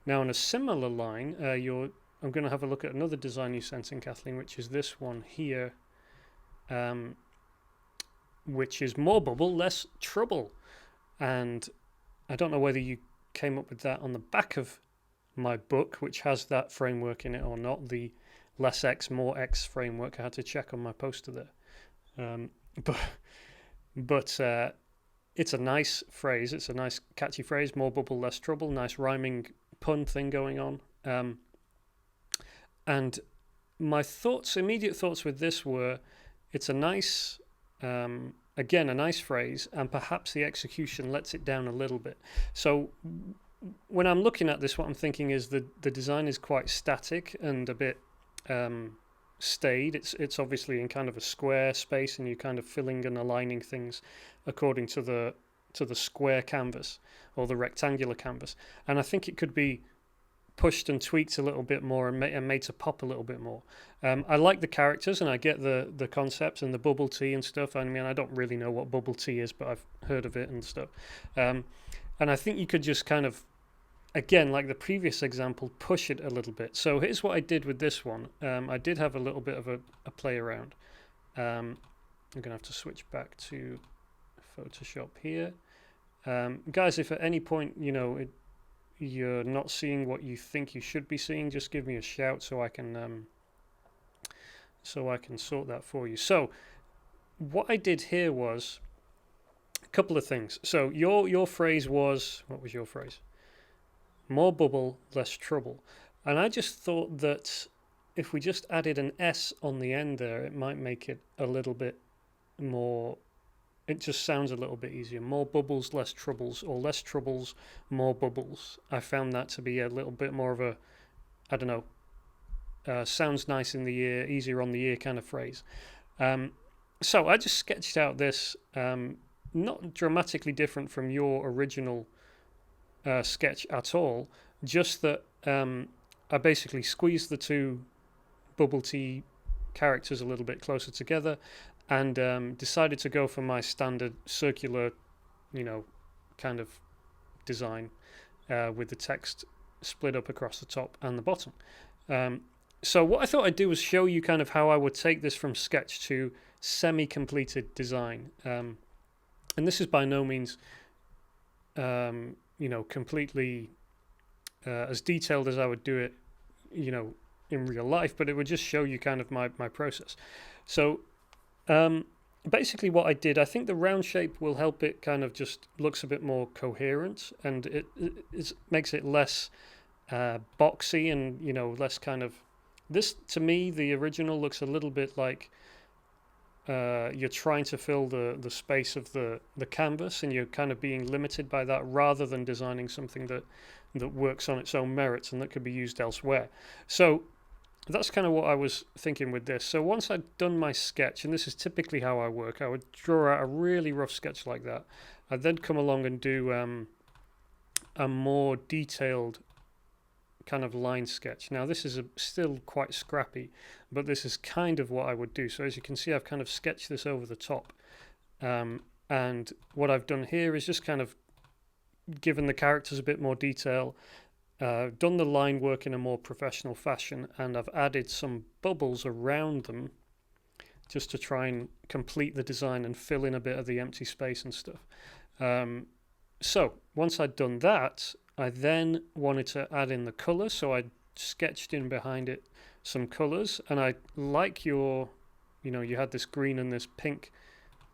Now on a similar line, I'm going to have a look at another design you sent in, Kathleen, which is this one here, which is more bubble, less trouble. And I don't know whether you came up with that on the back of my book, which has that framework in it or not, the less X, more X framework. I had to check on my poster there. But it's a nice phrase. It's a nice catchy phrase, more bubble, less trouble, nice rhyming pun thing going on. And my immediate thoughts with this were, it's a nice, again, a nice phrase, and perhaps the execution lets it down a little bit. So when I'm looking at this, what I'm thinking is the design is quite static and a bit stayed. It's obviously in kind of a square space, and you're kind of filling and aligning things according to the square canvas or the rectangular canvas. And I think it could be pushed and tweaked a little bit more and made to pop a little bit more. I like the characters, and I get the concepts and the bubble tea and stuff. I mean, I don't really know what bubble tea is, but I've heard of it and stuff. And I think you could just kind of, again, like the previous example, push it a little bit. So here's what I did with this one. I did have a little bit of a play around. I'm going to have to switch back to Photoshop here. Guys, if at any point, you're not seeing what you think you should be seeing, just give me a shout so I can sort that for you. So what I did here was a couple of things. So your phrase was, what was your phrase? More bubble, less trouble. And I just thought that if we just added an S on the end there, it might make it a little bit more, it just sounds a little bit easier. More bubbles, less troubles, or less troubles, more bubbles. I found that to be a little bit more of a, I don't know, sounds nice in the ear, easier on the ear kind of phrase. So I just sketched out this, not dramatically different from your original sketch at all, just that I basically squeezed the two bubble tea characters a little bit closer together, and decided to go for my standard circular, kind of design with the text split up across the top and the bottom. So what I thought I'd do was show you kind of how I would take this from sketch to semi-completed design. And this is by no means, completely as detailed as I would do it, in real life, but it would just show you kind of my process. So basically what I did, I think the round shape will help it kind of just looks a bit more coherent, and it makes it less boxy and, less kind of, this to me, the original looks a little bit like you're trying to fill the space of the canvas, and you're kind of being limited by that rather than designing something that works on its own merits and that could be used elsewhere. So that's kind of what I was thinking with this. So once I'd done my sketch, and this is typically how I work, I would draw out a really rough sketch like that. I'd then come along and do a more detailed kind of line sketch. Now this is still quite scrappy, but this is kind of what I would do. So as you can see, I've kind of sketched this over the top. And what I've done here is just kind of given the characters a bit more detail, done the line work in a more professional fashion, and I've added some bubbles around them just to try and complete the design and fill in a bit of the empty space and stuff. So once I'd done that, I then wanted to add in the colours, so I sketched in behind it some colours, and I like you had this green and this pink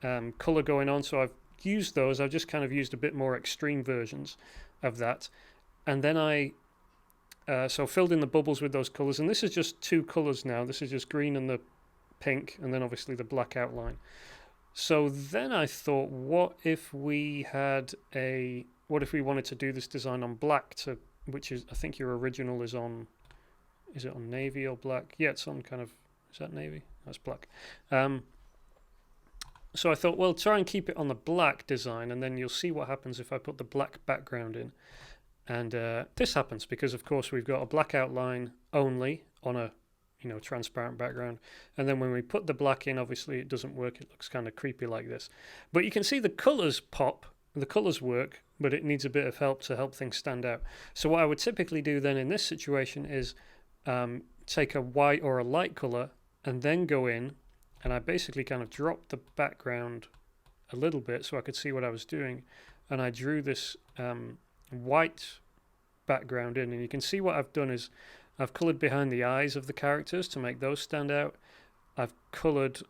colour going on, so I've used those. I've just kind of used a bit more extreme versions of that. And then I filled in the bubbles with those colours, and this is just two colours now. This is just green and the pink, and then obviously the black outline. So then I thought, what if we wanted to do this design on black, which is, I think your original is on navy or black? Yeah, it's on kind of, is that navy? That's black. So I thought, well, try and keep it on the black design, and then you'll see what happens if I put the black background in. And this happens because, of course, we've got a black outline only on a transparent background. And then when we put the black in, obviously it doesn't work. It looks kind of creepy like this. But you can see the colours pop, the colours work but it needs a bit of help to help things stand out. So what I would typically do then in this situation is take a white or a light color and then go in, and I basically kind of dropped the background a little bit so I could see what I was doing, and I drew this white background in, and you can see what I've done is I've colored behind the eyes of the characters to make those stand out. I've colored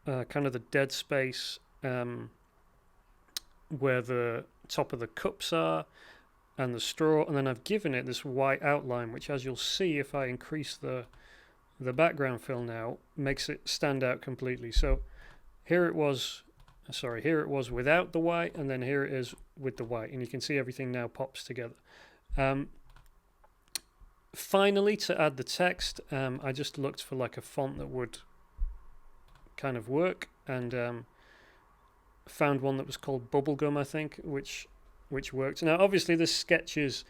kind of the dead space where the top of the cups are and the straw, and then I've given it this white outline, which, as you'll see if I increase the background fill now, makes it stand out completely. So here it was without the white, and then here it is with the white, and you can see everything now pops together. Finally, to add the text, I just looked for like a font that would kind of work, and found one that was called Bubblegum, I think, which worked. Now, obviously, this sketch is,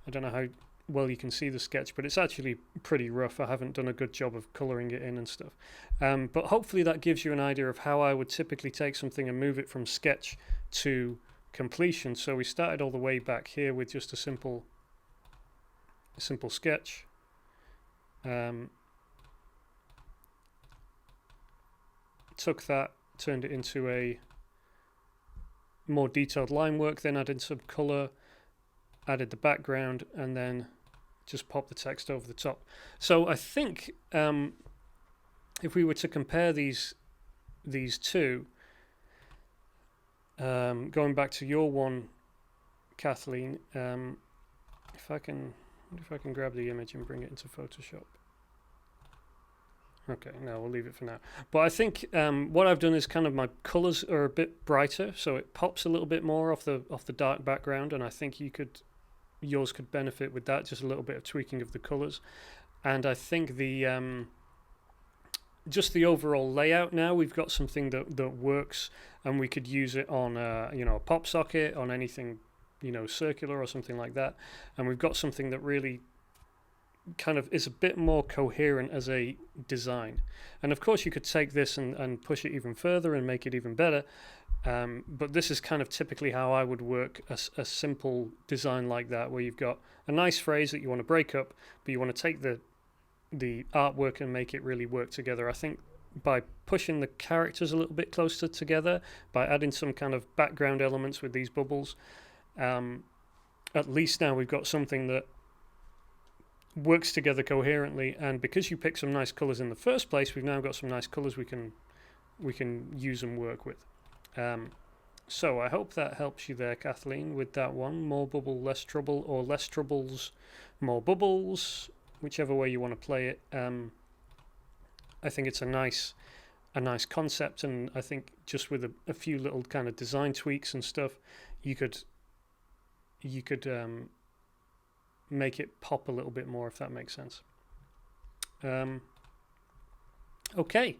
I don't know how well you can see the sketch, but it's actually pretty rough. I haven't done a good job of colouring it in and stuff. But hopefully that gives you an idea of how I would typically take something and move it from sketch to completion. So we started all the way back here with just a simple sketch. Took that, turned it into a more detailed line work, then added some colour, added the background, and then just popped the text over the top. So I think if we were to compare these two, going back to your one, Kathleen, if I can grab the image and bring it into Photoshop. Okay, no, we'll leave it for now. But I think what I've done is kind of my colours are a bit brighter, so it pops a little bit more off the dark background, and I think yours could benefit with that, just a little bit of tweaking of the colours. And I think just the overall layout now, we've got something that works, and we could use it on a pop socket, on anything circular or something like that, and we've got something that really kind of is a bit more coherent as a design. And of course you could take this and push it even further and make it even better, but this is kind of typically how I would work a simple design like that, where you've got a nice phrase that you want to break up, but you want to take the artwork and make it really work together. I think by pushing the characters a little bit closer together, by adding some kind of background elements with these bubbles, at least now we've got something that works together coherently. And because you picked some nice colors in the first place, we've now got some nice colors we can use and work with. So I hope that helps you there, Kathleen, with that one. More bubble, less trouble, or less troubles, more bubbles, whichever way you want to play it. I think it's a nice concept, and I think just with a few little kind of design tweaks and stuff, you could make it pop a little bit more, if that makes sense. Okay,